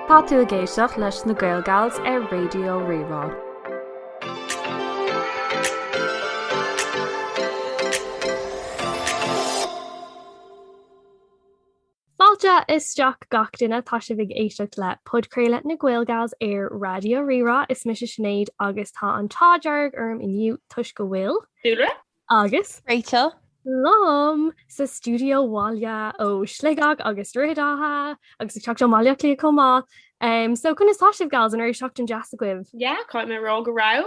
Tá tú a géisteach leis na Gaeilgeals ar Raidió Rí-Rá. Fáilte isteach gach duine tá sé bhíh éisteach le Podchraoladh na Gaeilgeals ar Raidió Rí-Rá is Mise Sinéad agus tá an-tionchar inniu tuis go bhfuil. Dúlra? Agus Rachel. Lom sa studio bháile ó Sligeag agus rudatha agus teach máile lí comá. So chun istá sibh gáils an ar seachtain deas a cuibh. Ja, chuid mé rá go rá.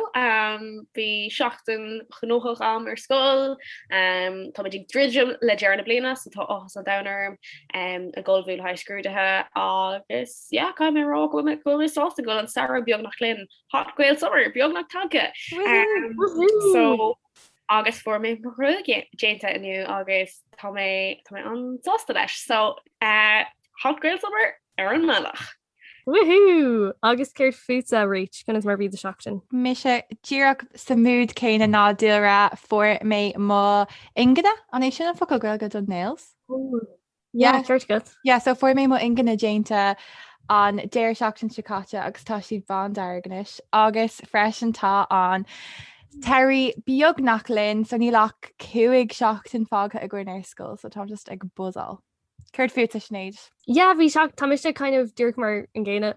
Bhí seachtain chnóthach am ar scoil, Tá dtí dridum le dearna bliana sa tá áthas an danar a ggóilbhúil haiscrúdathe agus chuid mé rá go sásta go an Sarah beag nach linn hot gcuil summer beag nach tanke. So agus for mé dénta inniu agus tá mé an sásta leis. So hot gcuil summer ar an meach. Woohoo! Agus céir fuúta réit gunnas mar bhí a seachtain. Mi sé díach sa múd céine ná Dúlra for mé má ingada an é sin focail Gaeilge don nails. Yeah, ceir go. Yeah, so for mé má ingana dénta an déir seachtain sicáte agus tá siad bhain darganis agus freisin tá an Terry beag nach linn san ní lech cuaig seachtain fága a gcuir scoil, so tá just ag buzáil. Cuirt fuúta Sinéad. Yeah, bhí seach táiste kind of dúirt mar an ggéine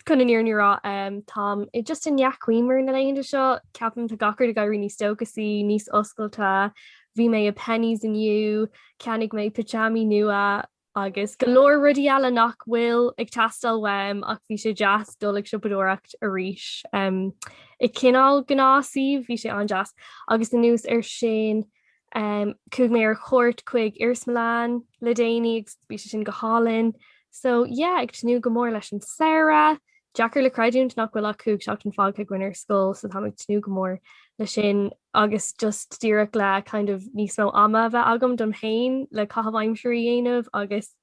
chun níornírá Tom I just in neachhuiin mar na leonnta seo ceapan tá gachar a gaiirí níos stochasí níos oscailta bhí mé a pennies inniu ceannig mé pajami nua agus golóir rudí eile nach bhfuil ag teastal weim ach bhí sé jazz dul ag sipadóireacht a ríis. I cinál gnásaí bhí sé an jazz agus na nús ar sin cúg mé ar chóirt chuig Irsmláán le déananig bhí sé sin go hálinn. So ag tnú go mór leis an Sarah, Jackar le Raidió nach bhfuil cúg seachtain fág ag gcuinir scoil, so tá tnú go mór le sin agus just díreach le kind of níos mó ama bheith agam dom hain le caithmhaimseí dhéanamh agus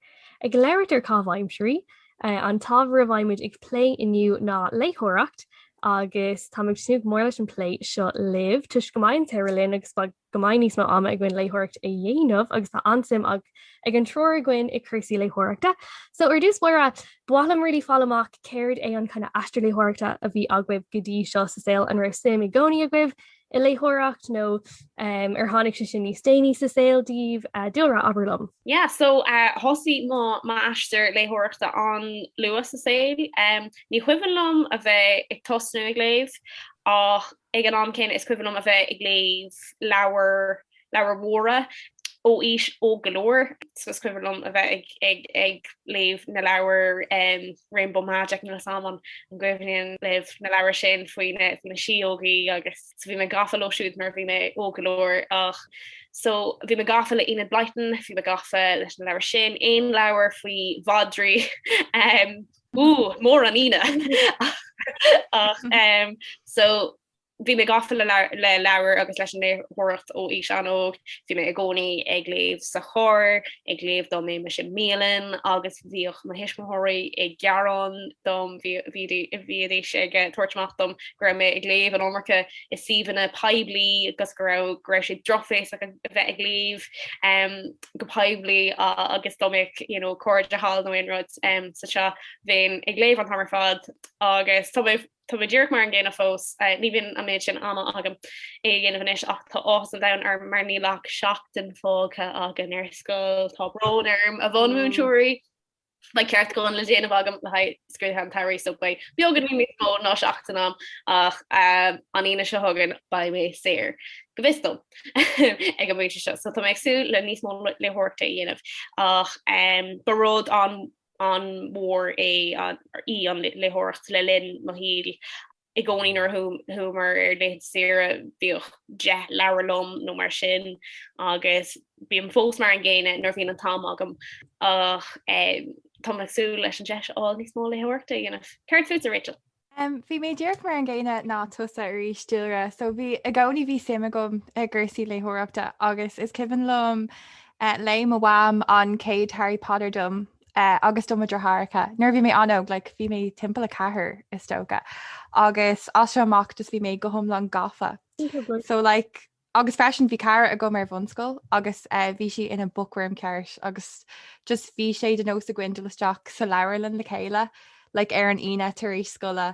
ag léirt ar caithmhaimseí an tábhar a bhaimid ag plé inniu ná leitheoireacht agus tá tnú go mór leis an plé seo live tuis gomain teirlinn agus gomain níos má ama ag gin leitheoireacht a dhéanamh agus tá ansim ag an tror gin I crusaí leitheoireachta. So ar dús mura bhálam rilí fálamach céird é an chuna astra leitheoireachta a bhí agwibh godí seo sa saoil an raibh sim I gcónaí agwibh I leitheoireacht nó ar tháinig sé sin níos déanaí sa saoildíobh Dúlra aberlum. Yeah, so hosaí má aistear leitheoireachta an luas sa saoil. Ní chuimhnlum a bheith ag tosnú ag léamh ach ag an am cin is cuimhnlum a bheith ag léamh leabhar mhóra ó is ó golóir, so is cuimhnlum a bheith ag léamh na leabhar Rainbow Magic na saman an gcuimhníonn léamh na leabhar sin faoi na síogaí agus bhí me gafa loisiúd mar bhí me ó golóir ach so bhí me gafa le inad Blyton, bhí me gafa leis na leabhar sin aon leabhar faoi bhadrí mór an ina so bhí me gafa le leabhar agus leis an leitheoireacht ó is an óg, bhí me ag gcónaí ag léamh sa chóir, ag léamh dom mé me sin mélan agus bhíoch ma hisismthirí ag gearán dom bhí sé ag tuairtach dom gur mé ag léamh an ómarcha is síhanna peblií agus go raibh sé droféis a bheith ag léamh go peblií agus domic cóir de hall nó inrod sa se bhíon ag léamh an hamar fad agus Tá dúirt mar an ggéine fós ní bhíon a méid sin ama agam é dhéanamhanis ach tá ás an dain ar mar ní lech seachtain fága agan ar scoil tá brnarm a bhhanmúntúirí le ceart go an le déanamh agam le scrúthe an tairí so ba beaggan mí mó ná seachtainam ach an ine se thugan ba mé séir. Go bhistom ag go bhhainte seo, so tá méagsú le níos mó leitheoireachta dhéanamh ach baród an mór an leitheoireacht le linn mo híl I gcónaí nar thuúmar ar le sira bhíoch de leabharlumm nó mar sin agus bhíon fós mar an ggéine nar bhíon an tam agam ach tá meagsú leis an deis níos mó leitheoireachta dhéanamh. Ceart fuúta Rachel. Bhí mé dúirt mar an ggéine ná tusa ar ríis Dúlra, so bhí a gcónaí bhí sim agam ag gcuirsaí leitheoireachta agus is ciban lom léim a bham an céad Harry Potter dom agus do muidir hácha. Nuair bhí mé anóg le bhí mé timpeall a cethir is tóga agus as amach just bhí mé go thum le gafa. So agus fashion bhí cara a go mar bhunscoil agus bhí si ina bookworm ceart agus just bhí sé den nó a gcuindulasteach sa leabharlann le chéile like ar an ine tar éis scola.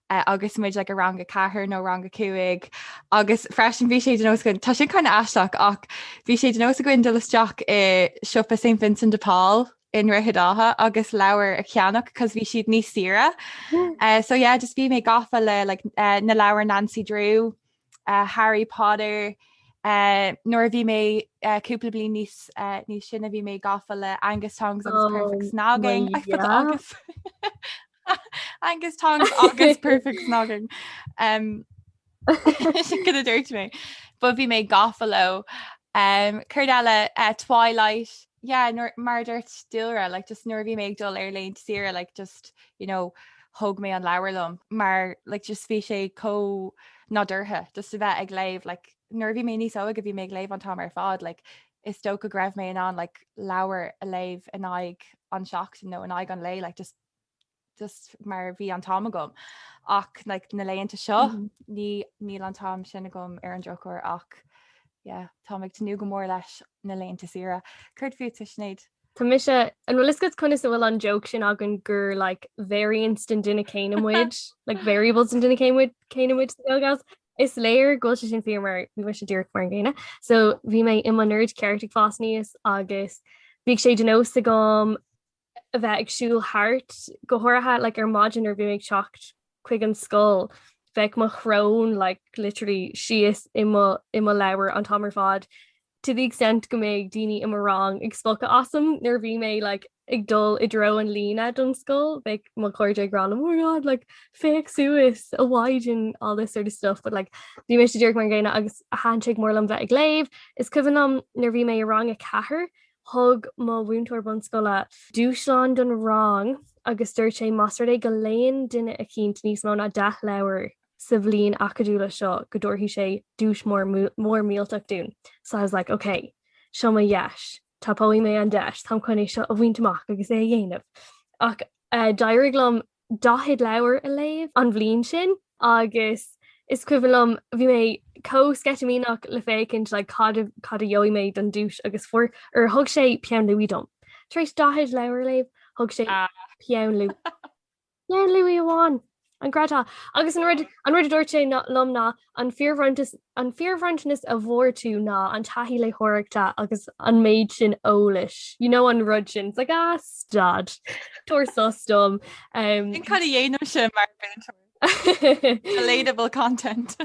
Agus muid le a ranga cethir nó ranga cuaig agus freisin bhí sé nó gon tá sin chuine eisteach ach bhí sé nó a goin dulasteach i siúpa St. Vincent de Paul in Raidió agus leabhar a cheannach cos bhí siad níos sira. So yeah, just bhí mé gafa le like, na leabhar Nancy Drew, Harry Potter, nuair bhí mé cúpla bliain níos sinna bhí mé gafa le Angus Tongs agus Perfect Snogging. Agus Angus Tongs agus Perfect Snogging. Sin go dúirt mé. But bhí mé gafa lo. Chuir eile Twilight. Yeah, mar dúirt Dúlra, like just nuair bhí mé dul ar léint sira, like just, you know, thug mé an leabharlumm. Mar like just bhí sé có nádúrtha, just a bheith ag léamh, like nuair bhí mé níos óig a bhí mé ag léamh an tá mar fád, like is tóca greibh mé an like leabhar a léamh in aig an seachtain nó in aig an lé, like just mar bhí an tám agam ach like na léonnta seo níl an tám sin agam ar an drochar ach yeah, tá ag tú go mór leis na léonnta sira. Cuirt fiú Sinéad? Tá mi se an bhfuil iscot chuna sa bhfuil an joke sin agan gur like variants den duine céanamid, like variables in duine céanamid gas. Is léir ggóil sin fi mar bhí se dúirt mar ggéine. So bhí mé im an nerd ceirrta fás níos agus bhíh sé den nósta gom a bheith agsúil hart go háirithe like ar maidin ar bhí méid seacht chuig an scoil. Bheith mo chrón like literally sios ima leabhar an tamar fad to the extent go méid daoine im rang ag spolca asam nar bhí mé like ag dul I dro an lína don scoil bheith mo chuirde ag ran, oh my god, like fake suas a wide and all this sort of stuff, but like bhí mé dúirt mar ggéine agus a handshake mór an bheith ag léamh is cuimhan am nar bhí mé rang a cethir thug má bhúntóir bon scola dúsláán don rang agus dúirt sé masar é go léon duine a cínt níos mó na 10 leabhar sa bhblionn acadúla seo go dúirthaí sé dúis mór mílteach dún. So I was like, okay, seo ma yes, tá póí mé an deis, tá chuine seo a bhaintach agus é dhéanamh. Ach dairiglam 10 leabhar a léamh an bhblionn sin agus is cuimhlam bhí mé co-sketamínach le fécinint le cad a dheoí méid an dúis agus fuair ar thug sé peann luí dom. Tréis 10 leabhar léamh thug sé peann luí. Peann luí amháin. An grata agus an rud dúirt sé lom ná an fearhhaintnis a bhór tú ná an taithí le thuireachta agus an méid sin ólais. You know an rud sin, it's like stad tuair sustom. In cad a dhéanam sin mar relatable content.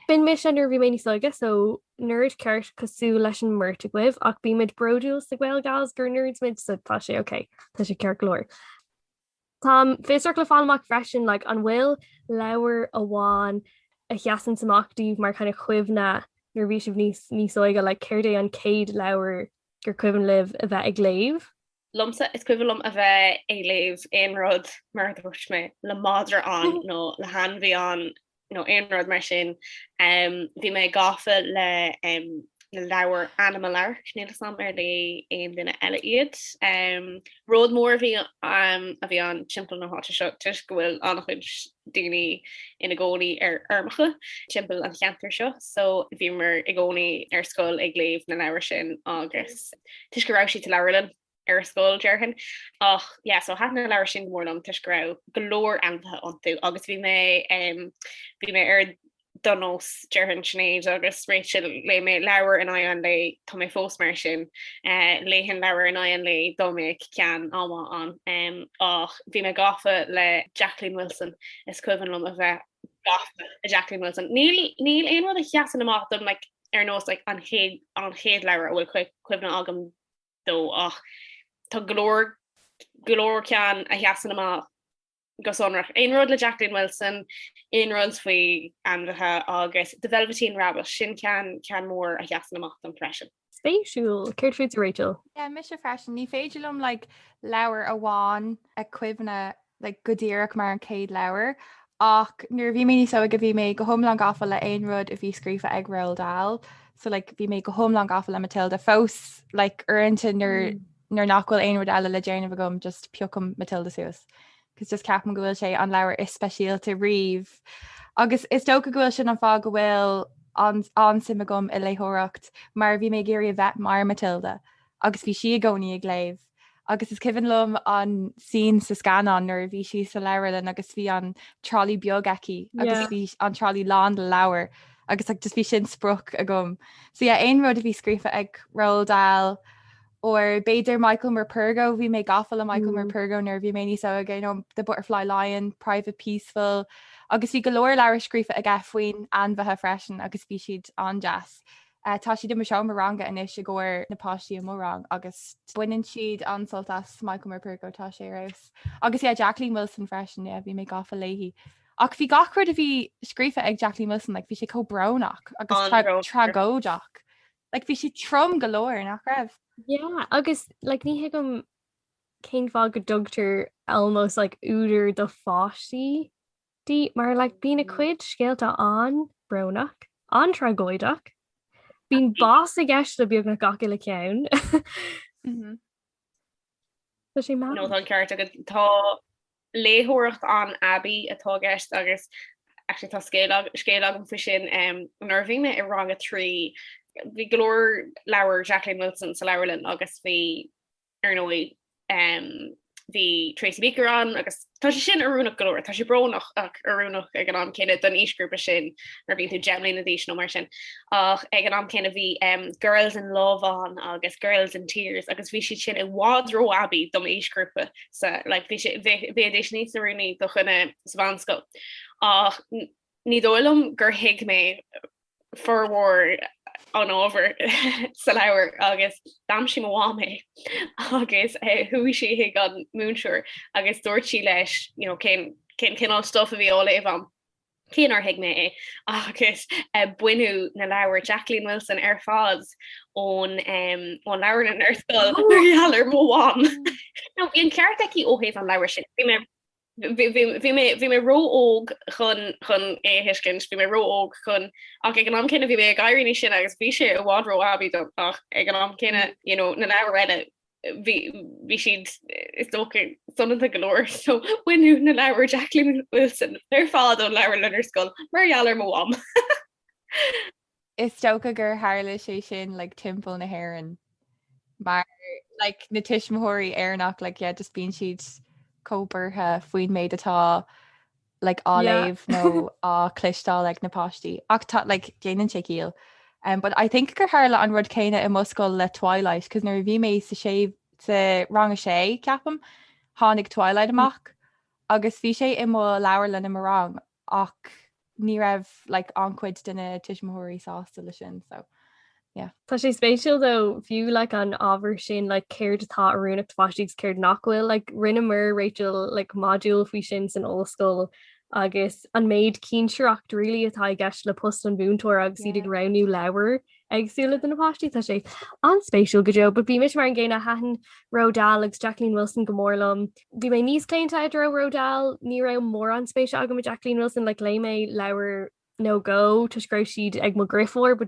Bin mis an bhí mé soige so nerd ceart cosú leis an muirrta glibh ach bí mid broúil sa ghil gas gur nerds mid sa tá sé okay, tá sé ceart glóir. Tá féidir le fáach freisin like an bhfuil leabhar a bháin a cheasan samachtaíh mar chuna chuimhna nar bhí sih níos óige le céir an céad leabhar gur cuimhan libh a bheith ag léamh. Lumsa is cuilumm a bheith ag léamh éon rud mar dúirt mé le mádra an nó le han bhí an nó éon rud mar sin. Bhí mé gafa le leabhar animalar níl sam ar le éon duine eile iad. Ród mór bhí a bhí an timppla na háte seo tuis go bhfuil annach chuid daoine ina gcónaí ar armacha timppla an cheantar seo, so bhí mar i gcónaí ar scoil ag léamh na leabhar sin agus tuis go raibh si Labhraíonn ar scoil dearchan ach yeah, so hena leabhar sin mórlam tuis go raibh golóir antha orthu agus bhí mé ar Donos Gerhan Sinéad agus Rachel le mé leabhar in an le tá mé fós mar sin léhan leabhar in an le dominic cean áma an ach bhí mé gafa le Jacqueline Wilson is cuimhanlumm a bheith gafa a Jacqueline Wilson. Níl aon rud a cheasan amach like ar nós like an chéad leabhar bhfuil cuimhna agam dó ach tá golóir cean a cheasan amach go sonrach. Ein rud le Jacqueline Wilson, ein rud faoi anmhatha agus de Velveteen Rabbit sin can mór a cheasan amach an freisin. Spéisiúil, céir fiú Rachel? Yeah, mis freisin ní féidirlumm like leabhar a bháin a cuimhna like godíireach mar an céad leabhar ach nuair bhí mé so go bhí mé go thomlan gafa le aon rud a bhí scrífa ag Roald Dahl, so like bhí mé go thomlan gafa le Matilda fós like uanta nuair nachhfuil aon rud eile le déanamh agam just peocham Matilda suas. Cos just ceapan go bhfuil sé an leabhar is speisialta riomh. Agus is tóca go bhfuil sin an fá go bhfuil an sim agam i leitheoireacht mar bhí mé géirí a bheith mar Matilda agus bhí si a gcónaí ag léamh agus is cihann lom an sin sa scanán nuair bhí si sa leirlinn agus bhí an trolí beag aici agus bhí an trolí lán de leabhar agus ag just bhí sin spruch a gom. So aon rud a bhí scrífa ag Roald ó beidir Michael Morpurgo bhí mé gafal a Michael Morpurgo nuair bhí mé níos a gin the Butterfly Lion, Private Peaceful, agus bhí go leir leir scrífa a gafuoin an bhethe freisin agus bhí siad an jazz. Tá si de mar seo marranga inis a ggóir napáistí mórrang agus buineann siad an soltas Michael Morpurgo tá sé ras. Agus Jacqueline Wilson freisin bhí mé gafa léhí. Ach bhí gachfuid a bhí scrífa ag Jacqueline Wilson, like bhí sé cóbránach agus tragóideach. Like bhí si trom golóir nach raibh. Yeah, agus like ní gom cén fág go dugtar almost like úidir do fáistí dí mar like bína cuid scéalta an bránach, an tragóideach. Bhín bás a gceist le beag na gaci le ceann. Tá sé má? No an ceart agad tá léthireacht an Abbey atá gceist agus actually tá scéal an fi sin nervhí me I rang a trí bhí glór leabhar Jacqueline Wilson sa leabharlann agus bhí ar nóí bhí Tracy Beaker an agus tá sé sin arúnach glóir, tá sé brnach ach arúnach ag an am cinenne don ísgrúpa sin mar bhín tú Gemlí na ddíis nó mar sin ach ag an am cinenne bhí Girls in Love an agus Girls in Tears agus bhí si sin i Wadro Abbey dom ísgrúpa sa like bhí éis níos narúnaí do chunne Svansco ach ní dóm gur hiig mé forward an over sa leabhar agus dam si mháam mé agus thuí si hiag an múnsúr agus dúirt si leis cinál stuff a bhí ó léh cíanar hiag mé agus buinú na leabhar Jacqueline Wilson ar fád ón leabhar an airscoil healar mháam. No bhí an ceart aici óhéh an leabhar sin. Bhí mé róóg chun éhiiscint, bhí mé róóg chun ach ag an am cinenne bhí mé gaiirí sin agus bhí sé a bhádro Abbey ach ag an am cinenne na leabhar bhí siad is dócha sonnanta golóir so buinú na leabhar Jacqueline Wilson ar fád ó leabhar lenarscoil marhealar mháam. Is stocha gur hála sé sin le timppla na hhéann mar like na tiismthirí airnach like just bíon siad cópartha faoin méid atá like áléh nó á clistáil like napáistí ach tá like déanaan sé cíal. But I think gur hála an rud céine I muscail le Twilight cos nuair bhí mé sa rang a sé ceapam tháinig Twilight amach agus bhí sé I mó leabhar lena mar rang ach ní raibh like ancuid duna tiismthirí sásta lei sin so yeah. Tá sé spéisial though fiú like an ábhar sin like céir atá arúnach fáistígus céir nachhfuil like rinne mar Rachel like module fao sin san óscoil agus an méid cínseireacht rilí atá gceist le post an búntóir agus iad ag ranú leabhar agsúla den napáistí tá sé an spéisial go deo, but bhí mis mar an ggéine hatan Rodal agus Jacqueline Wilson go mórlam. Bhí mé níos cléinte dro Rodal ní ra mór an spéisial agam Jacqueline Wilson like lei mé leabhar no go tuscraibh siad ag mo griffóir, but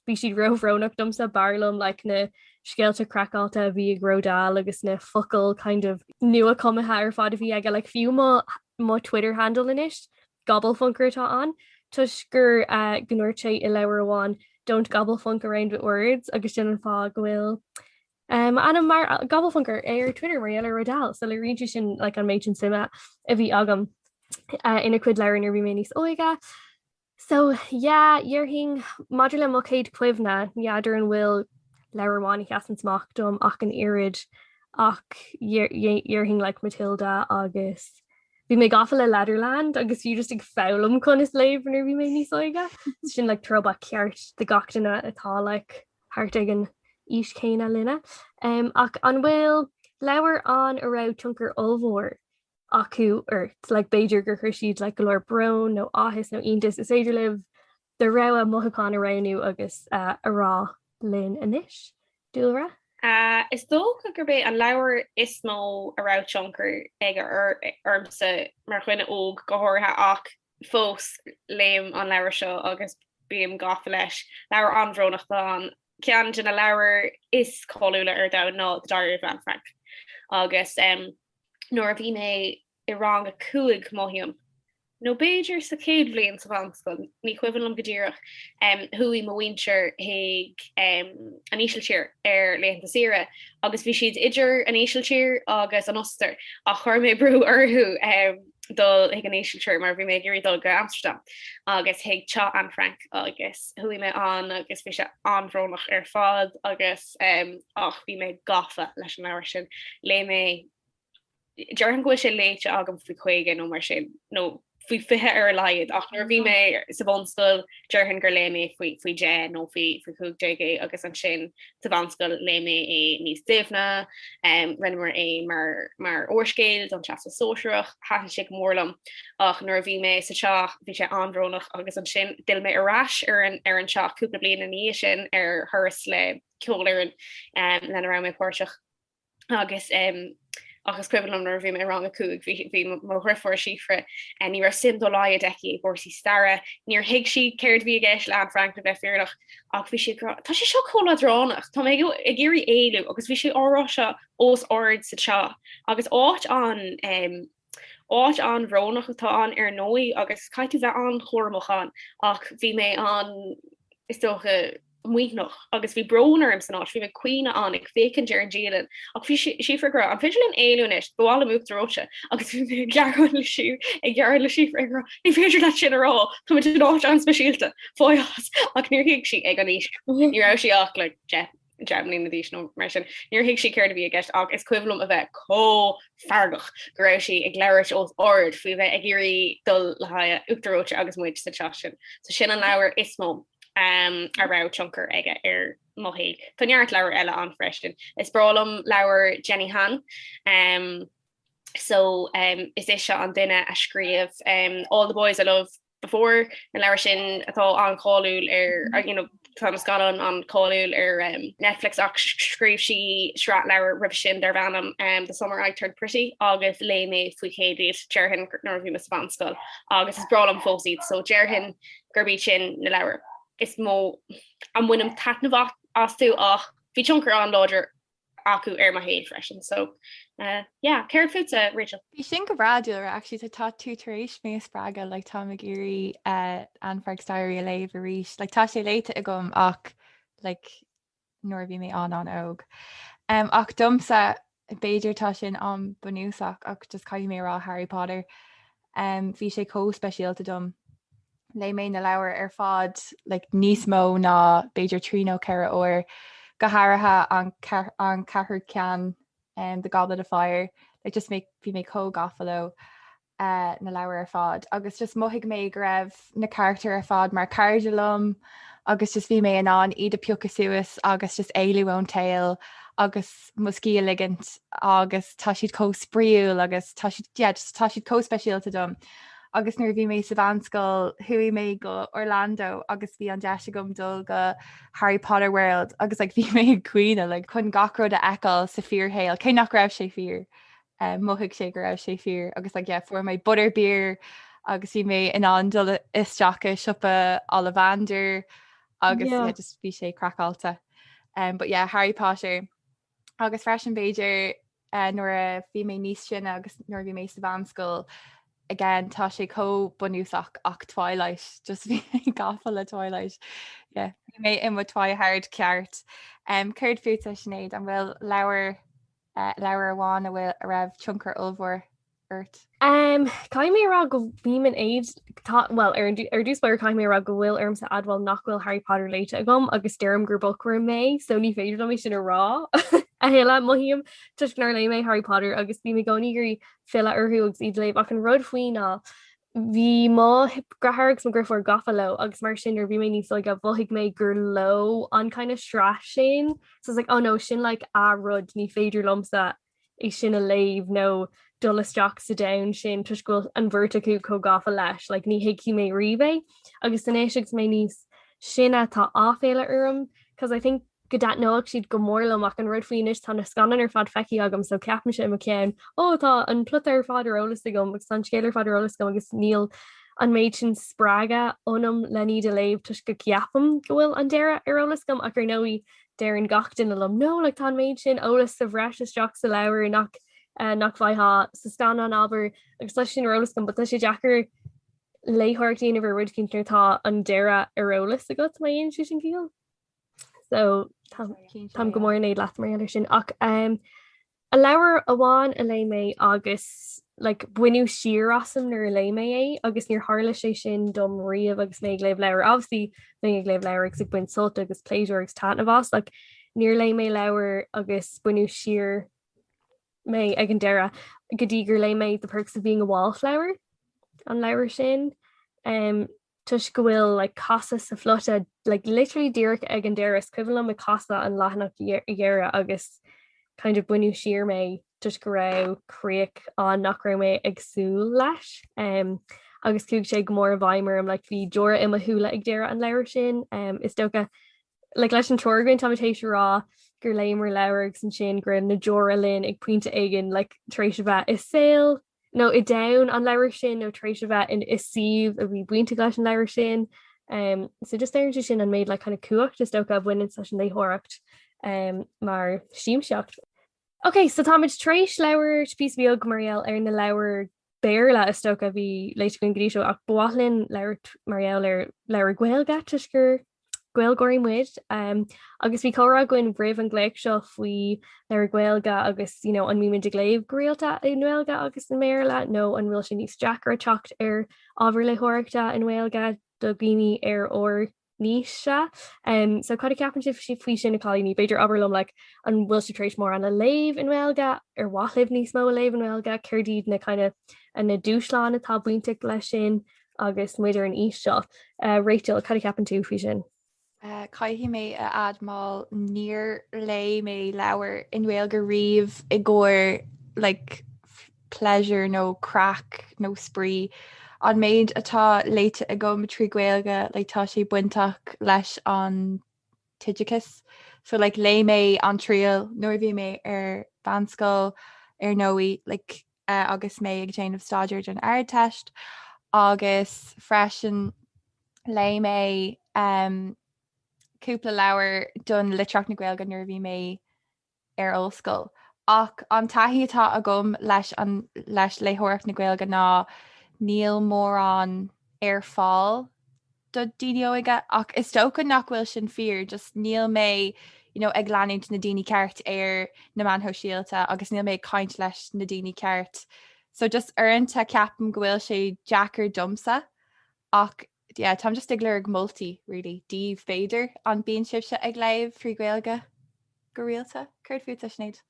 bhí siad rohrónach domsa barlam like na scéalte crackáta bhí ag Rodal agus na focail kind of nua cumathe ar fád a bhí aige like fiú má Twitter handle inis gobble funker tá an tus gur gnuir sé I leabhar amháin don't gobble funk around with words agus sin an fá gohfuil anna mar gobble funker ar Twitter Mariella Rodal so le ri sin like an méid sin sima a bhí agam ina cuid leir ar bhí mé níos óige. So yeah, dhearthing module mo céad cuimhna neadidir an bhfuil leabharmáin cheasan smach dom ach an irid ach dhearthing like Matilda agus bhí mé gafa le Leatherland agus fiú just ag fálam chun is léibh nar bhí mé níos óige. Sin like troba ceart de gachtainna atá like thart ag an is céine linne. Ach an bhfuil leabhar an a rá tionchar ómhór acu like Beiidir gur chuir siad like golóir brown nó áthas nó iontas is éidir libh de ra a mothán a ranú agus a rá lin inis. Dúlra? Is dócha gur bé an leabhar is nó a rá tionchar ag ormsa mar chuine óg gothirtha ach fós léim an leabhar seo agus bíam gafa leis leabhar anbhrónach an cean den a leabhar is choúla ar da ná dair Van Frank agus nuair a bhí mé I rang a cuaig móhiam No Beiidir sa céad bblion sa bhanscoil, ní cuihann go ddíireach thuí mo winter hiag an ísiltíir ar leanta sire, agus bhí siad idir an ísiltíir agus an oster a chuir mé brú orthu dul ag an ísiltíir mar bhí mé gurí dul go Amsterdam agus hiag te an Frank agus thuí mé an agus bhí se anrónach ar fád agus ach bhí mé gafa leis an áir sin le mé dear an go sé léite agam fao chuige nó mar sin nó fui fihe ar laiad ach nuair bhí mé sa bhanscoil dearhann gur léime faoi dé nó faoi chuig déige agus an sin sa bhanscoil léime é níos déimhna rinnemar é mar orscéil an teas sóisireach hathan si mórlam ach nuair bhí mé sa teach bhí sé anrónach agus an sin dil mé arás ar an teach cúpla blian na níos sin ar thuras le ceolalan lena ra mé páirteach agus agus cuilam nar bhí mé rang a cúg bhí mo rifor sifre a ní sim do lá a deci borsaí starre níor hiig si céird bhí gis le an Frank bheith fearlach ach bhí si tá sé seo choladránach Tá mé i ggéirí éú agus bhí si árá se os ord sa seo agus áit an bhrónach atá an ar nóí agus caiitú bheith an chóramachán ach bhí mé an is tócha muoch noch agus bhí broner im san áit bhí cuioine an ag fécin dear an dílan ach bhí si forgra an fiidir an éúnis bhála múachtaróte agus bhí gearhan le siú ag gear le si forgra ní féidir le sin ará Tá áit an speisialta fáas ach níor hiig si ag an níos ní ra si ach le Germany na dís nó mar sin níor hiig si céir bhí a gist ach is cuilumm a bheith có fargach go raibh si ag leirt os ord fao bheith ag géirí dul le ha uachtaróte agus muid sa tesin so sin an leabhar is mó a ra chunker aige ar mohéig. Táart lewer eile an freistin. Is bralam lewer Jenny Han. So is is se an duine a skrif all the boys I love before na lewer sin atá an callúil ar Thomas got on callúil ar Netflix ach skrif si srat lewer rib sin der vanam the summer I turned pretty agus le me fui hédit Jerhin nervví mas vanscoil agus is bralam fósid so Jerhin gurbi sin na lewer. Is mó an winnim tatnah asú ach bhí chunker an láidir acu ar ma héad freisin so ceir futa Rachel. Bhí sin go Raidió actually tá tú taréis mé sppraga le tá géirí an feagstairí a léh a ríis le tá sé léite a gom ach nuair bhí mé an óg ach dumsa Beiidir tá sin an bunúsach ach just caiim mé rá Harry Potter bhí sé cóspéisialta dom le mé na leabhar ar fád níos mó ná Beiidir tríó ceire ó go háirithe an cethir cean the Goblet of Fire just bhí mé có gafaló na leabhar ar fád agus just moigh mé go raibh na charachtar ar fád mar cardulum agus just bhí mé an iad a piúcha suasas agus just éilú ón tail agus muscí ligint agus tá siad có spríúil agus tá siad có speisialta dom. Agus nuair bhí mé sa bhanscoil thuí mé go Orlando agus bhí an deise gom dul go Harry Potter World agus bhí mé cuioine chun gacród a eáil sa fíorhéil cé nach raibh sé fír mothigh sé go raibh sé fír agus fuair mé butterbeer agus bhí mé in an dul isteacha sipa Ollivander agus just bhí sé crackáilta but Harry Potter agus freisin Beiidir nuair a bhí mé níos sin agus nuair bhí mé sa bhanscoil again tá sé có bunúsach ach Twilight just bhí gafa le Twilight bhí mé im Twilight ceart chuird fuúta Sinéad an bhfuil leabhar amháin a bhfuil a raibh tionchar ullmhór ort. Caiim mé ra go bhí an éid ar dúspáir caiim mé ra go bhfuil arm sa adháil nachhfuil Harry Potter léite a gom agus dearm gur bolcuir mé so ní féidir am sin a rá a héile mohíim tuisnar le mé Harry Potter agus bhí mé gcóí gurí fila arthú agus iad léh ach an rud faoine bhí má grathragus mo grifor gafaló agus mar sin ar bhí mé níos go bhhiigh mé gur lo an kind of strá sin so it's oh no sin a rud ní féidir lomsa é sin a léh nó dulasteach sa da sin tuisgóil an bhirrtaú có gafa leis ní hiici mé ribé agus san éisigus mé níos sinna tá áféile orm cos I think go dat nóach siad go mórlam ach an rud faoinis tá na scanan ar fad feici agam so ceapma sé a cean tá an plutar fáidirolalas agam agus san scéalar fáidirolalas gom agus níl an méid sin sppraga ónam lení de léh tuis go ceapam gohfuil an deire arolalas gom ach ar nóí deir an gatain alum nó tá méid sin ólas sa bhreis isteach sa leabhar nach bhaitha sa scan an aber agus lei sin arolalas gom but sé Jackar leitheoireacht bhar rud cinntartá an deire arolalas a go mai on sin cíal. So tam go mór éad leat mar idir sin ach a leabhar amháin a lei mé agus like buinú siar asam nar lei mé é agus níor hála sé sin dom riamh agus mé léibh leabhar obviously mé léibh leabhar ag buin solta agus pléisiúr agus tanamhás like níor lei mé leabhar agus buinú siar mé ag an deire go dtí gur lei mé the perks of being a wallflower an leabhar sin tuis go bhfuil like casa sa flota like literally díreach ag an deire cuilam me casa an leathanach dhearra agus kind of buinú siar mé tuis go raibhríoch an nach raibh mé agsú leis agus cúg sé go mór a bhaimar am like bhí deora im a thuúla ag deire an leabhar sin is dócha like leis an tuairgain tátéis rá gur léimar leabhar san sin gur na deora linn ag puinte aigen like tréis bheith is saoil no i down an leabhar sin nó tréis bheith in is siomh a bhí buinte leis an leabhar sin so just éir sin an méid le kind of cuacht is dócha bhainean sa sin leitheoireacht mar síimseacht. Okay, so táid tréis leabhar spís beag Mariel ar na leabhar Bhéarla is tócha bhí leite gon gríseo ach bálinn leabhar Mariel ar leabhar Gaeilge tuisgur Gaeilgóirí muid agus bhí chorá goin bréibh an gléic seo faoi leabhar Gaeilge agus an míimiid de gléibh gréalta in Gaeilge agus na Bhéarla nó an bhfuil sin níos Jackar teacht ar ábhar leitheoireachta in Gaeilge do bhíní ar ó níos se so cad ceapan si faoi sin na cáilíní beidir aberlum like an bhfuil si trééis mór an a léibh in Gaeilge ar wathlibh níos mó a léibh in Gaeilge chuirdíad na kind of an na dúsláán atá buinte lei sin agus muidir an os seo Raidió cad ceapan tú faoi sin. Caithí mé a admáil níor lei mé leabhar in Gaeilge riamh i gcóir like pleasure nó crack nó sprí an méid atá léite a go trí Gaeilge le tá sé buintach leis an tiidechas so like lei mé an tríal nuair bhí mé ar banscoil ar nóí like agus mé ag déanamh staidir an air teist agus freisin lei mé cúpla leabhar don litreach na Gaeilge nuair bhí mé ar ollscoil ach an taithí atá a gom leis leitheoireacht na Gaeilge ná níl mór an ar fáil do daoine óige ach is tócha nach bhfuil sin fear just níl mé ag leanúint na daoine ceart ar na manthó síalta agus níl mé caint leis na daoine ceart so just aranta ceapan go bhfuil sé Jackar domsa ach tá just ag leir multi really díomh féidir an bíon sibse ag leibh frí Gaeilge go rialta chuir fiúta Sinéad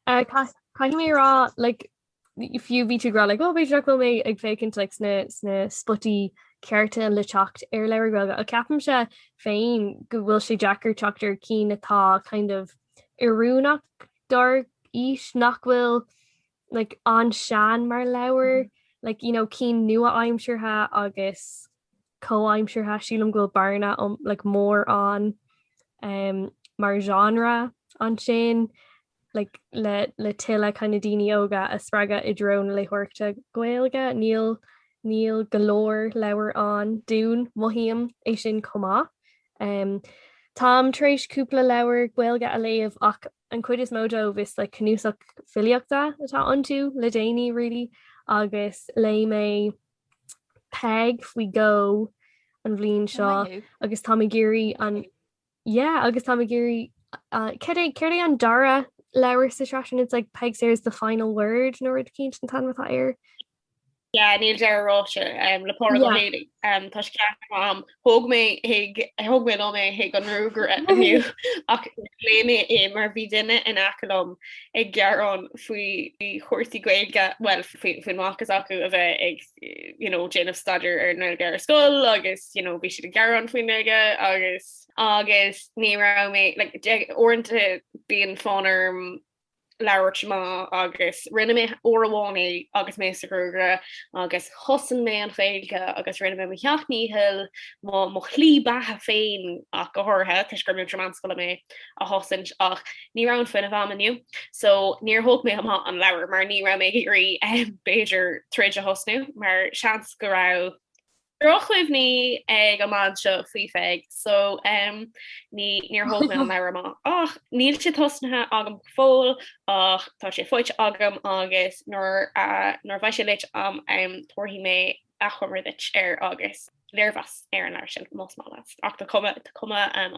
cai mé rá like if you ví gra like beidir go mé ag fécinint like sna spotty ceirte an le teacht ar leabhar Gaeilge a ceapam se féin go bhfuil sé Jackar teachtar cí atá kind of iúnach dar is nach bhfuil like an sean mar leabhar like cí nua aimsirthe agus co-aimsirthe sílam goil barna like mór an mar genre an sin like le tiile kind of daoine óga a spreaga i drón leitheoireachta Gaeilge níl golóir leabhar an dún mohíam é sin comá Tám tréis cúpla leabhar Gaeilge a léamh ach an chuid is módó bhís le cnúsach filiachta atá antú le déine really agus lei mé peg faoi go an bhblionn seo agus tá géirí an agus tá géirí céir an dara leabhar situation it's like peg is the final word nó cínt an tan matá air níl deráte lepóir tá ceam thug mé nó mé hiag an rúgur aniu ach léine é mar bhí duine in acalm ag gearrán faoi chóirtaí Gaeilge well faoin máchas acu a bheith ag déanamh staidir ar na gar scoil agus bhí siad a gearrán faoin nuige agus ní ra mé orintanta bíon fánarm leabhart má agus rinne mé óháinna agus mé sagrúgra agus thosan mé an Gaeilge agus rinne mé cheachníhil má chlí bathe féin ach go thuthe tuis gur mé tramanscoil mé a thosan ach ní ran fin a bhamaniu so níor thug mé am an leabhar mar ní ra mé gurí Beiidir tríd a thosnú mar seans go raibh Rochhuiimh ní ag go man seo faoi feig so níor thug mé an leabhar má ach níl si tosnathe agam fóil ach tá sé foiit agam agus nóir bhaid sé leit am tuairthaí mé a chumridit agus leirhas an leir sin más málas ach cuma an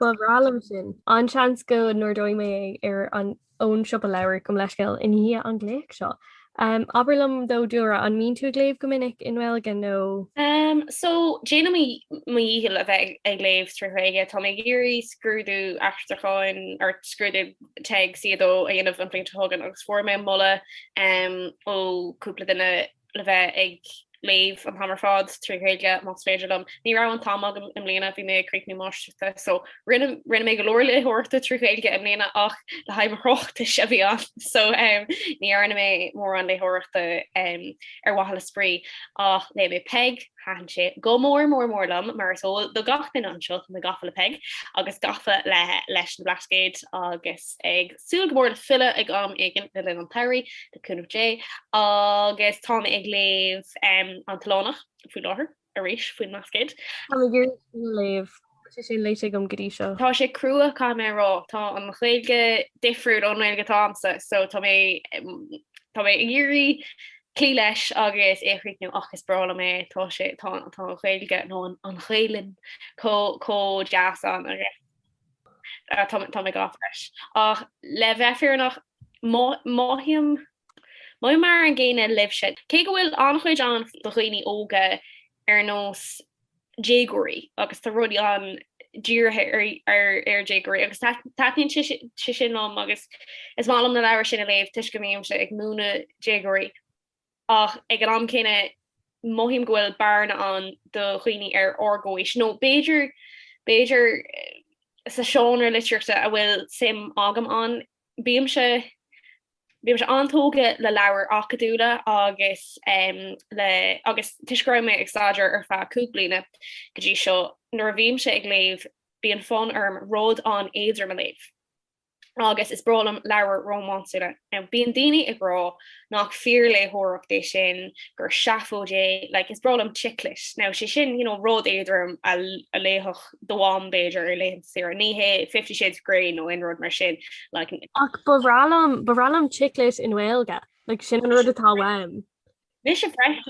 Bhrálam sin anchans go nóir dóid mé ar an ón siop a leir gom leisceil in hí an gléic seo. Aberlam dó dúra an mín tú gléibh go minic inhfuil gan nó. So Jane híhil a bheith ag léibh tríige tá mé géirí scrúdú achtarcháin ar scrúdú teag siadó a dhéanamh an pléint thugan agus for mé molla ó cúpla duine le bheith ag léibh an hamar fád tríige más féidirlam. Ní ra an tam im léana bhí mé críicní máiste, so rinne mé go leir le horta tríige im léana ach le haim rochta se bhí an. So ní arna mé mór an le horta ar wahala sprí ach le mé peg han sé go mórlam mar so do gachtain anseo na gafa le peg agus gafa leis an blascéid agus ag súlgmór le fille ag am igen le an Terry de kunmh J agus tá ag léh an talánach fú láthir a rééis faoin mascéid. léh sé leite gom godí seo. Tá sé cruúa cá mé rá tá an chléige difriúd ónhil gotámsa so tá mé irí clí leis agus échríicnú achas brala mé tá sé tá chéilge nó an chéilinn có jazz an tá mé gá leis. Ach le bheithfir nach máhiam Mai mar an ggéine libh sin. Cé go bhfuil anchuid an do chuoine óga ar nós jégóí agus tá rudí an díirthe ar jégóí agus taíonn si sin ná agus is málam na leir sin a léh tuis go mbeam se ag múna jégóí. Ach ag an am cinenne mohím gohfuil barna an do chuoine ar orgóis. No Beiidir sa seanar litúirta a bhfuil sim agam an bíam se antóge le leabhar acadúla agus agus tuiscraim mé agstaidir ar feadh cúplaína go dtí seo nuair a bhíam se ag léibh bíon fón arm ród an éidir me léibh. Agus is bralam leabhar románsúla. Bíon daoine ag rá nach fear le thóireachta sin gur seafódé, like is bralam chiclis. Now sé sin, ród éidirm a léthach doám Beiidir ar léhann sira níhé 50 Shades Grey nó inród mar sin. Like ach bhrálam chiclis in Gaeilge, like sin an rud atá weim. Bhí sé fresh.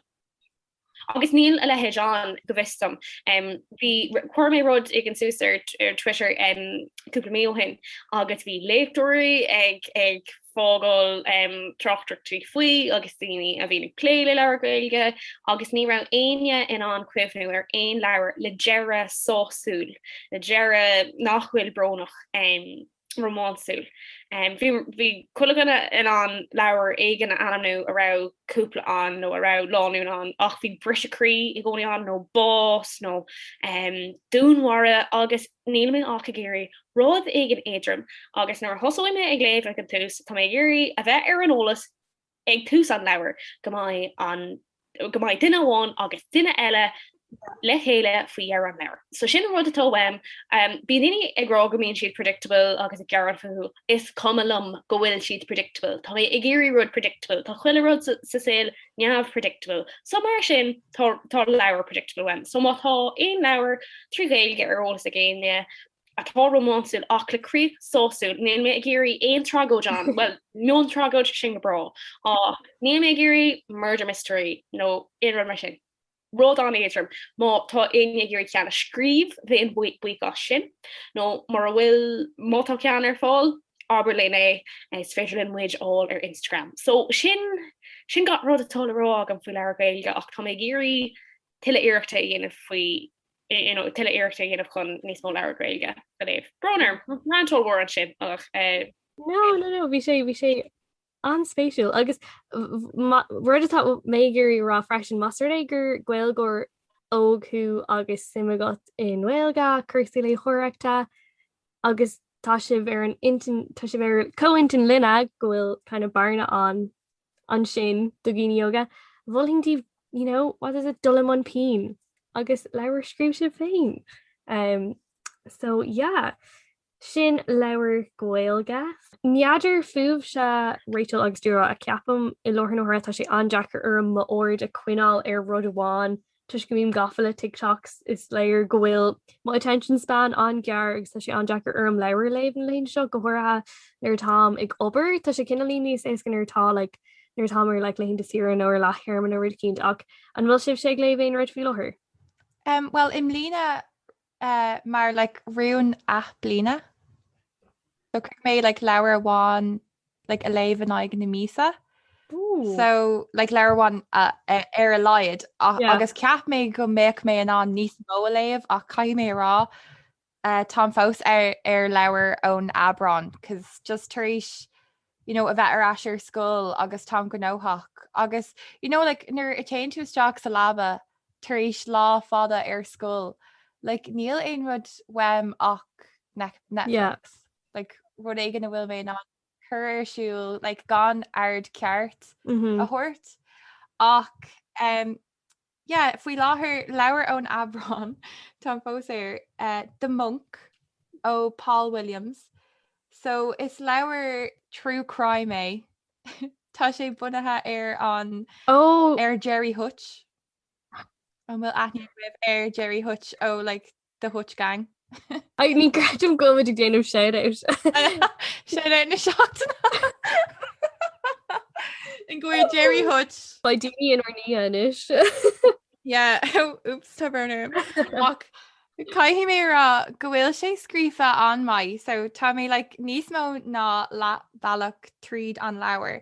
Agus níl a lehéid an go bhistam. Bhí chuir mé rud ag an sús ar Twitter cúpla mé hin agus bhí léictóirí ag fágáil trochttar trí faoi agus daoine a bhína cléile leabhar Gaeilge agus ní rah aine in an cuimhnú ar aon leabhar le deire sósúil, le deire nachhfuil brónach románsúil. Bhí chuileganna in an leabhar éigen anamnú a rah cúpla an nó a rah láún an ach bhí briseachrí i gcóí an nó bás nó dúnmhara agus níl mé ach géirí rád éigen éidrim agus nuair thosáid mé ag léibh an túús tá mé géirí a bheith ar an ólas ag túús an leabhar go mbeidh duine amháin agus duine eile le héile faoi ar an leir. So sin rud atá weim, bí daoine ag rá go mbíonn siad predictable agus ag gearan faú is cumalum go bhfuil siad predictable. Tá ag géirí rud predictable, Tá chuile rud sa saoil neamh predictable. So mar sin tá leabhar predictable weim. So má tá aon leabhar trí Gaeilge ar ólas a géine a tá románsúil ach leríomh sósúil, níl mé ag géirí aon tragóid an, well, mion tragóid sin go brá. Níl mé ag géirí murder mystery nó inrad mar sin. Ród an éidirm má tá aine gur ceanna scríb bhíon buá sin nó mar a bhfuil mátá cean ar fáil aber léné is féidirlinn muid all ar Instagram. So sin gat rud atá rá an fuil leabhar Gaeilge ach tá mé géirí tuile iireachta dhéanamh faoi tuile iireachta dhéanamh chun níos mó leabhar Gaeilge a léh. Brónar mától war an sin ach No, bhí sé anspéisiúil agus rud atá mé gurí rá freisin mastarda gur Gaeilgeoir ógú agus simagat in Gaeilge chusaí le chóireachta agus tá sibh ar cointin linne go bhfuil kind of barna an sin do gine yoga bhilingtí what is it dulamon pín agus leabhar scríb si féin. So yeah. Sin leabhar Gaeilge. Neadidir fuamh se Rachel agus Dúra a ceapam I lorthan óthra tá sé andeachar ar ma ord a cuineáil ar rud amháin tuis go bhíon gafa le TikToks is léir go bhfuil má attention span an gear agus tá sé andeachar ar an leabhar léh an léon seo go bhfuirtha ar tám ag obair tá sé cinna líní is gan ar tá like nuair táir le leon de siar nó lethir an rid cinint ach an bhfuil sib sé léh féin réid fiúthir. Well im lína mar like riún blina. So chuir mé like leabhar bháin like a léh an aig na mísa. So like leabhar bháin ar a laiad agus ceap mé go méic mé an níos mó a léamh ach cai mé rá tá fós ar leabhar ón aimsire cos just taréis a bheith ar asir scoil agus tá go nóthach agus like nuair a téann tú isteach sa labba taréis lá fada ar scoil like níl aon rud weim ach Netflix like rud éigen na bhfuil mé ná chuir siúil like gan ard ceart a thuirt ach faoi láthair leabhar ón aimsire tá fós ar The Monk ó Paul Williams. So is leabhar true crime é. Tá sé bunathe ar an ar Jerry Hutch. An bhfuil aithne ar Jerry Hutch ó like the Hutch gang. Ag ní greidim gomid ag déanamh shout-out. Shout-out na seachtainna. In gcuir Jerry Hutch. Ba daoine an ní inis. Yeah, oops, tá burner. Caithí mé rá go bhfuil sé scrífa an maiid, so tá mé like níos mó ná bailach tríd an leabhar.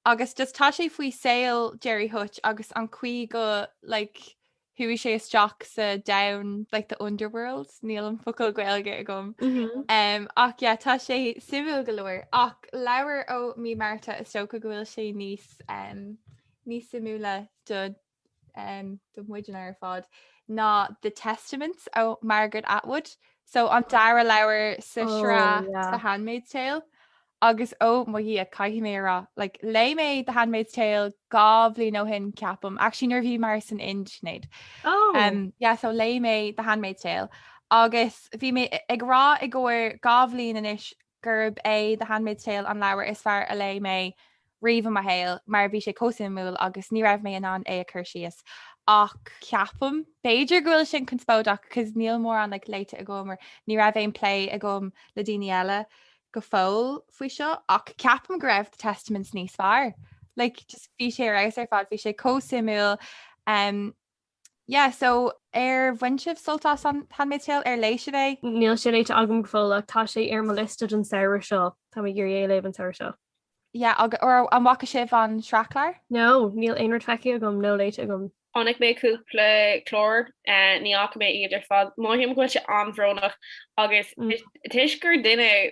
Agus just tá sé faoi saoil Jerry Hutch agus an cuí go like thuí sé isteach sa down like the underworld, níl an focail Gaeilge agam. Ach tá sé simú go leir ach leabhar ó mí Marta is tóca go bhfuil sé níos simúla do muidir ar fád ná The Testaments ó Margaret Atwood. So an dara leabhar sa The Handmaid's Tale. Agus mohí a caithí mé rá like lei mé The Handmaid's Tale gá bhbliain ó hin ceapam. Actually nuair bhí mar san Sinéad. So lei mé The Handmaid's Tale. Agus bhí mé ag rá i gcóir gá bhbliain inis gurb é The Handmaid's Tale an leabhar is fearr a lei mé riomh a héil mar bhí sé cósimúil agus ní raibh mé an é a chur síos. Ach ceapam Beiidir gohfuil sin conspóideach cos níl mór an like leite a gomar ní raibh éon play a gom le daoine eile go fóil faoi seo ach ceapam go raibh The Testaments níos fearr. Like just bhí sé ar fad bhí sé cósimúil. So ar bhaintsibh soltás an Handmaid's Tale ar lééis sé é? Níl sé léite agam go fóla tá sé ar mo lista an saoire seo tá gur éléh an saoire seo. Or an bhacha sibh an sreachlar? No, níl aonrad feici agam nó léite agam. Honnig mé cúpla chlór ní acha mé idir fad maihíim go se anbhrónach agus tuis gur duine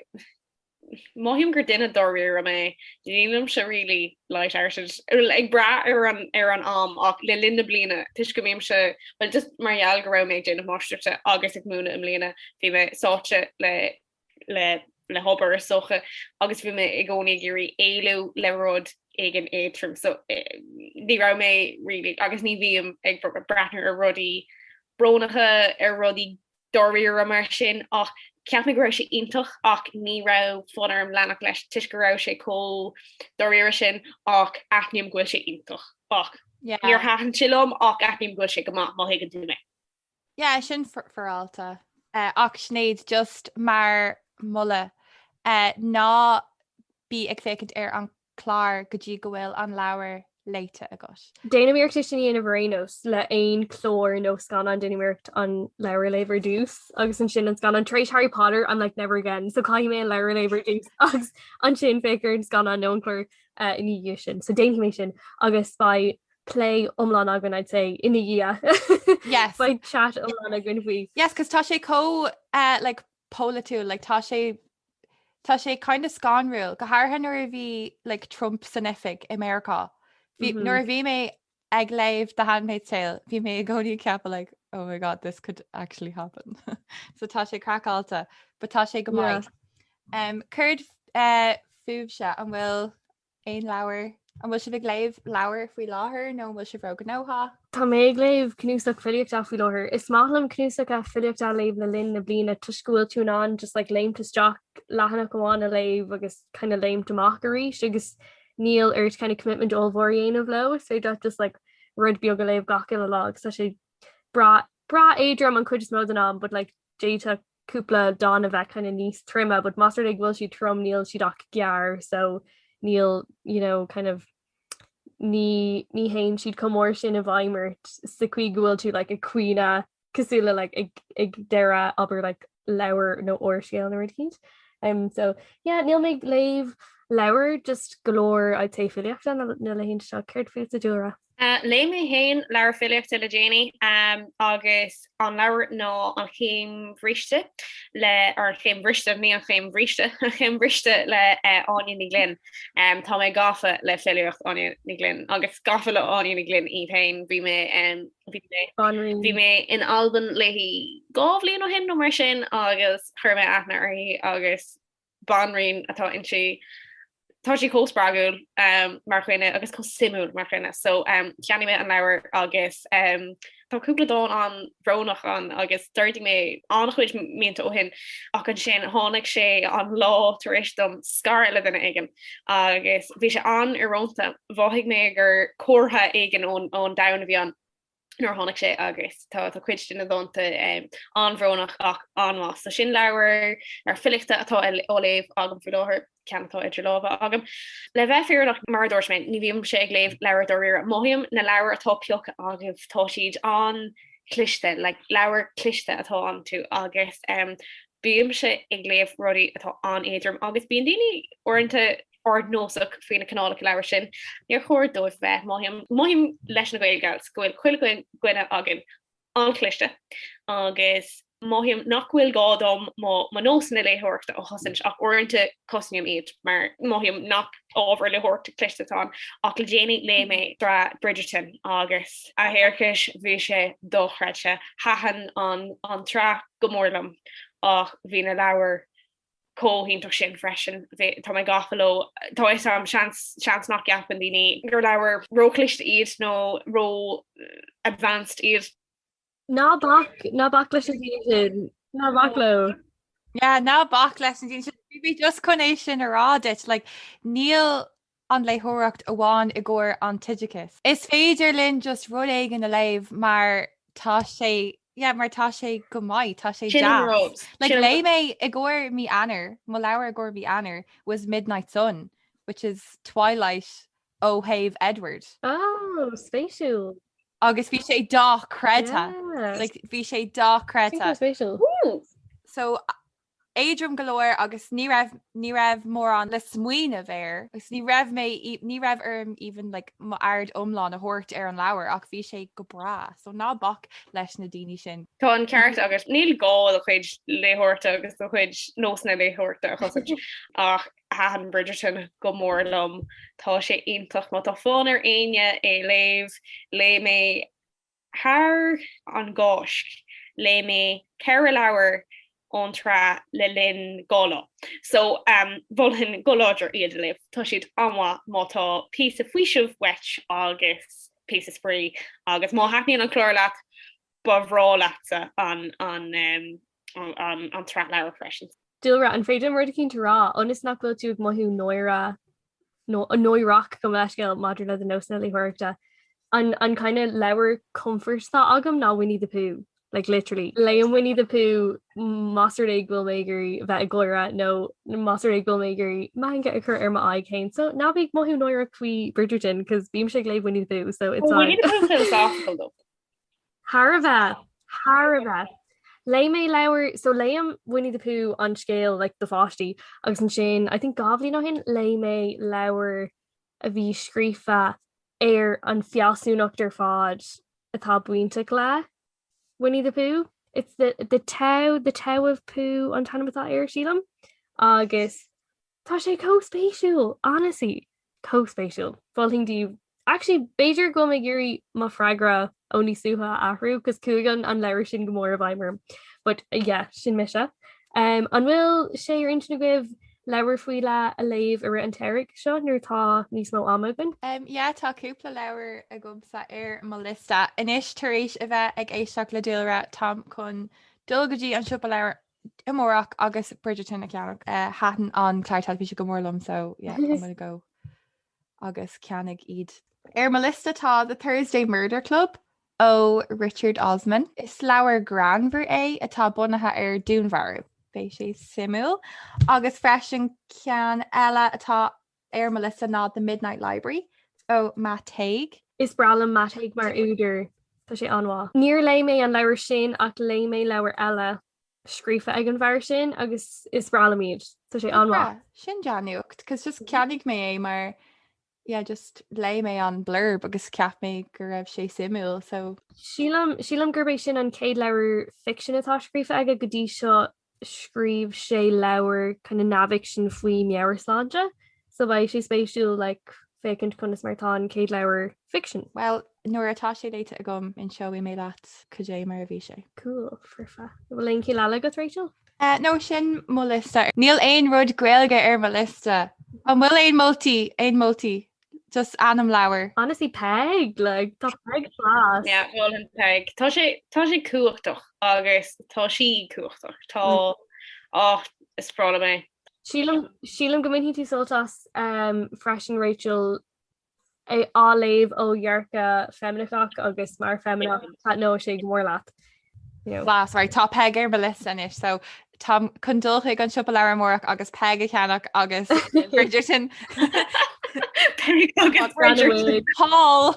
maihíim gur duine doíir a mé dílam se ri leit ag bra ar an ach le linda blina tuis go mém se well just marall go ra méid déanana máiste agus ag múna am lína bhí me sáte le hobar socha agus bhí me ag gcónaí gurí éú leród igen étrum so ní ra mé ri agus ní bhíam ag bratner a rudí bronacha ar rudí doíir a mar sin ach ceap me go raibh sé intach ach ní ra fanarm lenach leis tuis go raibh sé có doíir sin ach aithníam ghfuil sé intach ach níor haan silum ach aithníam ghfuil sé go má higann tú mé. Sin forálta ach Sinéad just mar mulle ná bí ag fécint ar an chlár go dtí go bhfuil an leabhar léite agat. Déanaíocht sin íana bhrénos le aon chlór nó scan an déanaíocht an leabhar labhar dús agus an sin an scan an trééis Harry Potter I'm like never again so cai mé an leabhar labhar dús agus an sin fécar an scan an nóclór ina dhé sin so déanaí sin agus ba play omlan agan I'd say ina dhé. Yes. Ba chat omlan agan bhí. Yes, cos tá sé có like póla tú like tá sé kind of scanrúil go háirtha nuair a bhí like Trump sanifig America. Nuair a bhí mé ag léamh The Handmaid's Tale, bhí mé gcónaí ceapa like oh my god this could actually happen. So tá sé crackáilta, but tá sé go maiid. Cuird fuamh se an bhfuil aon leabhar an bhfuil si bh léamh leabhar faoi láthair nó bhfuil si bhró go nóha? Tá mé léamh cnúsach filiocht a faoi láthair. Is málam cnúsach a filiocht a léamh na linn na bliana tuiscúil tún an just like léimteteach lehanana goháin a léamh agus kind of léimteachchaí agus níl kind of commitment óhhaíon of lo so that just like rud beag a léamh gach in a log so sé bra édrum an chuid smó an am but like déta cúpla don a bheith kind of níos trimma but master ag bhfuil si trom níl si ach gear so níl kind of ní hain siad comór sin a bhaimart sa chuig gohfuil tú like a cuioine cosúla like ag deire aber like leabhar nó orscéal nó rud so yeah níl méid léamh leabhar just golóir ag ta filiachta na lehéint seo ceirt fé a dúra. Le mé héin leir filicht le déine agus an leir nó an chéim bhríiste le ar chéim bhríiste ní an chéim bhríiste chéim bhríiste le áine ní glynn tá mé gafa le filiocht áine ní glynn agus gafa le áine ní glynn í féin bhí mé in Alban lehí gábhlíon ó hin nó mar sin agus chuirrma aithna airthaí agus banrín atá in si tá sí cóspraúil mar chuine agus có simú mar chuine so ceanime an leabhar agus táúpla dó an bhrónach an agus dúirtí mé annachchuid mínta ó hin ach an sin tháinig sé an lá tar éis dom scar le duna aigen agus bhí sé an irónta bmhaigh mé gur cuatha aigen ón dana bhí an nor honnig sé agus tá cuid in donta anbhrónach ach anhá so sin leabhar ar filichta atá óléh agam fi láthir ceantá idir lábha agam le bheith fearnach mar dúirsmin ní bhíom sé ag léh leabhar doíir móhiam na leabhar atá peocha agah tá siad an cliste le leabhar cliste atá an tú agus bíam se ag léh rudí atá an éidirm agus bíon daoine orintanta nóach faoine canála leabhar sin níor chóir dóibh bheith maihím leis na Gaeilge gohfuil chuil gcuine agin an cliste agus maihím nachhfuil gádom má nós na leitheoireachta ó thosaint ach orintanta cosniam iad mar maihím nach ábhar leitheoireachta clistetáin ach le déanaine le mé dra Bridgerton agus a héircis bhí sé dóchreidse hahan an tra gomórlam ach bhí na leabhar cóhínach sin freisin tá mé gafaló tá am seans nach gapan daoine gur leabhar rócliste iad nó ró advanced iad. Ná bach leis sin ná bachló. Yeah, ná bach leis sin bhí just chunééis sin arádit like níl an leitheoireacht a bháin i gcóir an tiidechas. Is féidir linn just rud éigen na léamh mar tá sé mar tá sé go maiid tá sé like lei mé i gcóir mí anar má leabhar gcóir bhí anar was Midnight Sun which is Twilight ó Haimh Edward. Oh, spéisiúil. Agus bhí sé dá creta like bhí sé dá creta so éadrom galóir agus ní raibh mór an le smuoine bhéir agus ní raibh even like má ard omláin a thuirt ar an leabhar ach bhí sé go bra so ná bach leis na daoine sin. Tá an ceart agus níl gá a chuid léthireachta agus do chuid nós na léthireachta a chosaid ach hahan Bridgerton go mórlam tá sé ionintach má tá fáin ar aine é léamh le mé thar an gáisc le mé ceithre leabhar an tra le linn gála. So bhfuilhin goláidir iad le tá siad anha mátá pí a faoisimh wet agus pí a sprí agus má haithníon an chlór leat ba bhrá leatsa an tra leabhar freisin. Dúlra an féidir mar cinn rá onas nach bhfuil tú ag mothú nóire nó an nóireach go leisceil maidir le an nósna leitheoireachta an kind leabhar comfortá agam ná Winnie the Pooh. Like literally Liam Winnie the Pooh Master Egg will makery vet glora no Master Egg will makery man get occur ar my eye cane so now big mohu noira qui Bridgerton because beam shake like Winnie the Pooh so it's philosophical Haravet Lay me lower so Liam Winnie the Pooh on scale like the Fosty agus an Shane I think Gavli no hin lay me lower a vi scrífa air an fiasún octar fod atá buinte gla Winnie the Pooh. It's the tow of Pooh on Tanamata air Sheelam. Agus tá sé co-spatial, honestly. Co-spatial. Falling do you actually Beiger go meguri ma fragra only suha ahru because Coogan and Leir sin gomor of Eimer. But yeah, sin misha. And will sé your internet lewer fuila a lave a written Tarek shot near ta nismo amogan. Yeah, tá cúpla lewer a gomsa má lista. Inis taréis a bheith ag éisteach le Dúlra Tom chun dulgadí an siúpa lewer imórach agus Bridgerton a ceannach hatan an caiithtal bhí go mórlam so yeah, I'm gonna go agus ceannig iad. Má lista tá the Thursday Murder Club ó Richard Osman. Is lewer granver atá bunathe ar dúnmharu. Bé sé simú agus freisin cean eile atá ar Melissa ná the Midnight Library ó Matheig. Is bralam matheig mar úidir tá sé anhá. Níor lei mé an leabhar sin ach lei mé leabhar eile scrífa ag an bhar sin agus is bralamíd tá sé anhá. Sin deanúcht, cos just ceannig mé é mar just lei mé an blurb agus ceap mé gur raibh sé simú so Sílam gurbééis sin an céad leabhar fiction atá scrífa aige go dtí seo scríb sé leabhar chuna nabhaigh sin faoi meabharsláinte, so bhaid sé spéisiú le fécinint chun is martá an céad leabhar fiction. Well, nuair atá sé léite a gom in seo i mé leat chudé mar a bhí sé. Cool, frifa. Bhfuil éon cí leala go Rachel? No sin mo lista. Níl aon rud Gaeilge ar mo lista. An bhfuil aon multi. Just anam leabhar. Honestly, peg, like, tá peg class. Yeah, bhil an peg. Tá sé cuachtach agus tá sí cuachtach. Tá is prála mé. Sílam go minhí tú soltas freisin Rachel áléh ó dhearcha feminach agus mar feminach nó sé mór leat. Lás right, tá peg ar mo lista inis, so tá chun dulcha an siúpa leabhar mórach agus peg a cheannach agus Bridgerton. Paul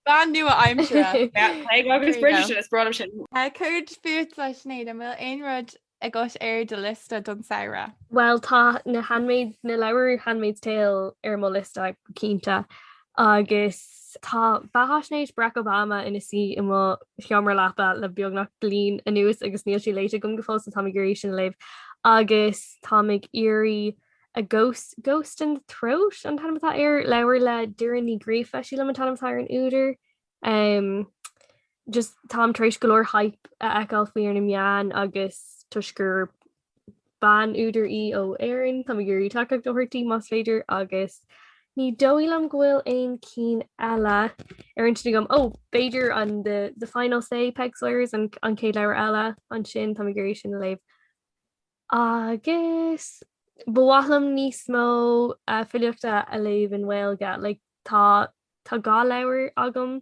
Ban nu a aimsire agus Bridgerton is bra sin. Cuid fiút lei Sinéad an bhfuil aon rud a gos ar de lista don saoire. Well tá na handmaid na leabhar Handmaid's Tale ar mo lista cínta agus tá bathasnéid Barack Obama ina si i mo cheamar lepa le beagnach lín a nuas agus níl sí léite gom go fós na tamigurí sin leibh agus táig irí a ghost in the throat an tanamtá ar leabhar le duran ní gréfa sí le tanamtá ar an úidir. Just tám treéis golóir hype a eáil faoar na meán agus tuisgur ban úidir í ó éan tá gurí take do thuirtaí más féidir agus ní dóílam ghfuil aon cín eile ar an gom Beiidir an the final say peg Sawyers an céad leabhar eile an sin tá gurí sin leibh. Agus bhhalam níos mó filiachta a léomh an Gaeilge, like tá gá leabhar agam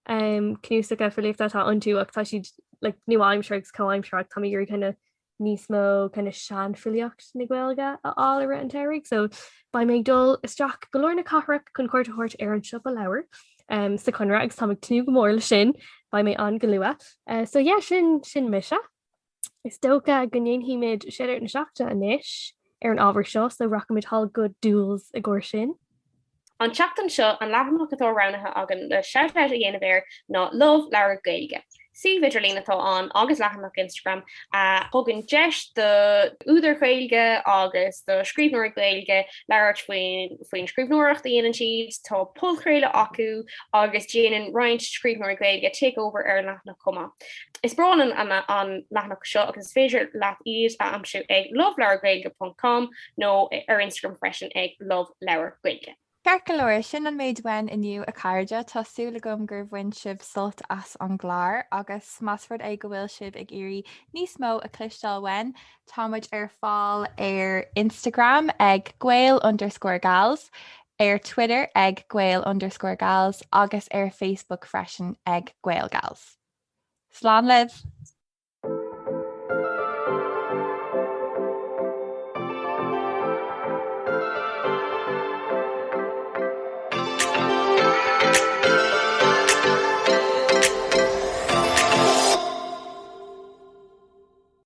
cnúsacha filiachta tá antú ach tá siad like nu aimsreacht co-aimsreacht tá gurí kinda níos mó kinda sean filiacht na Gaeilge a áire an teirigh, so ba méid dul isteach golóir na cathrach chun cuairte thuirt ar an siop a leabhar sa chunra agus táig tú go mór le sin ba mé an go luath. So yeah, sin mise. Is dócha gnéonhíimiid séidir na seachta inis ar an ábhar seo, so rachamid hall go dúils a gcóir sin. An teachtan seo an labhramach atá ranathe agan le shout-out a dhéanamh ar ná love leabhar Gaeilge. Sí vidirlín atá an agus lechanach Instagram thugann deis de úidir Gaeilge agus de scríbnúir Gaeilge leabhart faoin scríbnúireacht dhéanaan siad tá Podchraoladh acu agus déanaan roinnt scríbnúir Gaeilge takeover ar lechanach cuma. Is branan an lechanach seo agus féidir leat iad a amsú ag loveleabhargaeilge.com nó ar Instagram freisin ag love leabhar Gaeilge. Cearcolóir sin an méid wein iniu a cairde tásúla gom gur bhain sibh sult as an gláir agus masford ag go bhfuil sibh ag irí níos mó a clistal wein támuid ar fáil ar Instagram ag Gaeil_gals, ar Twitter ag Gaeil_gals agus ar Facebook freisin ag Gaeilgals. Slán libh!